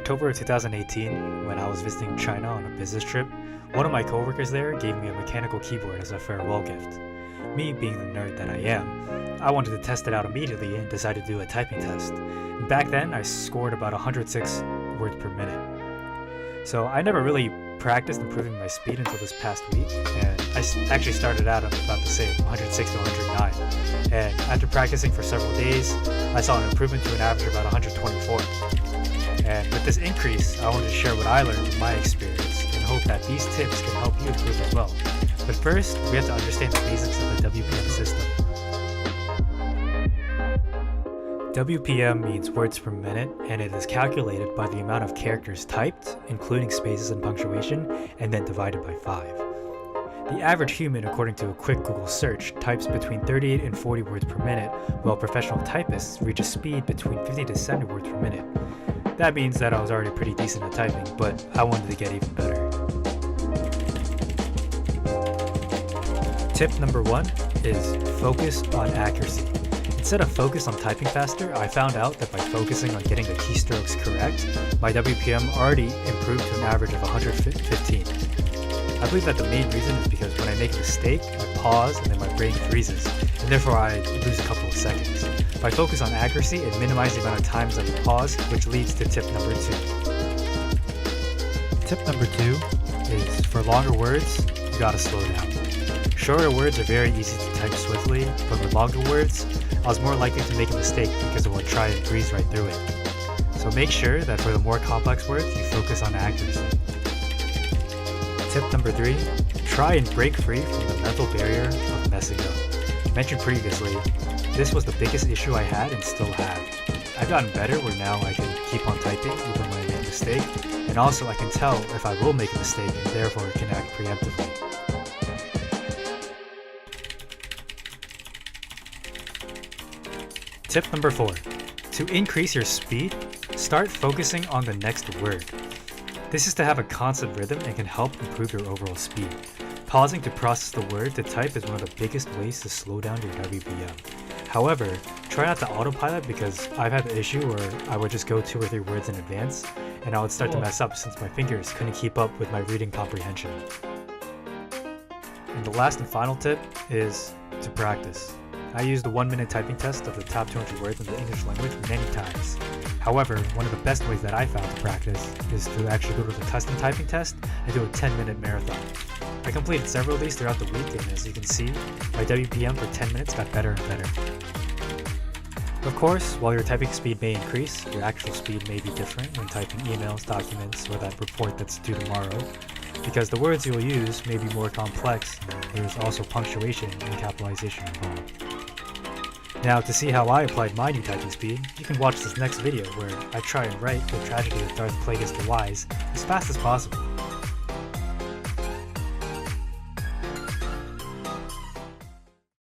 October of 2018, when I was visiting China on a business trip, one of my coworkers there gave me a mechanical keyboard as a farewell gift. Me being the nerd that I am, I wanted to test it out immediately and decided to do a typing test. And back then, I scored about 106 words per minute. So I never really practiced improving my speed until this past week, and I actually started out at about the same, 106 to 109. And after practicing for several days, I saw an improvement to an average of about 124. And with this increase, I wanted to share what I learned from my experience and hope that these tips can help you improve as well. But first, we have to understand the basics of the WPM system. WPM means words per minute, and it is calculated by the amount of characters typed, including spaces and punctuation, and then divided by 5. The average human, according to a quick Google search, types between 38 and 40 words per minute, while professional typists reach a speed between 50 to 70 words per minute. That means that I was already pretty decent at typing, but I wanted to get even better. Tip number 1 is focus on accuracy. Instead of focus on typing faster, I found out that by focusing on getting the keystrokes correct, my WPM already improved to an average of 115. I believe that the main reason is because when I make a mistake, I pause and then my brain freezes, and therefore I lose a couple of seconds. By focus on accuracy, it minimizes the amount of times I would pause, which leads to tip number 2. Tip number 2 is for longer words, you gotta slow down. Shorter words are very easy to type swiftly, but with longer words, I was more likely to make a mistake because I would try and breeze right through it. So make sure that for the more complex words, you focus on accuracy. Tip number 3, try and break free from the mental barrier of messing up. Mentioned previously, this was the biggest issue I had and still have. I've gotten better where now I can keep on typing even when I make a mistake, and also I can tell if I will make a mistake and therefore can act preemptively. Tip number 4. To increase your speed, start focusing on the next word. This is to have a constant rhythm and can help improve your overall speed. Pausing to process the word to type is one of the biggest ways to slow down your WPM. However, try not to autopilot because I've had the issue where I would just go 2 or 3 words in advance and I would start to mess up since my fingers couldn't keep up with my reading comprehension. And the last and final tip is to practice. I used the 1-minute typing test of the top 200 words in the English language many times. However, one of the best ways that I found to practice is to actually go to the custom typing test and do a 10-minute marathon. I completed several of these throughout the week, and as you can see, my WPM for 10 minutes got better and better. Of course, while your typing speed may increase, your actual speed may be different when typing emails, documents, or that report that's due tomorrow, because the words you'll use may be more complex, and there's also punctuation and capitalization involved. Now, to see how I applied my new typing speed, you can watch this next video where I try and write the Tragedy of Darth Plagueis the Wise as fast as possible.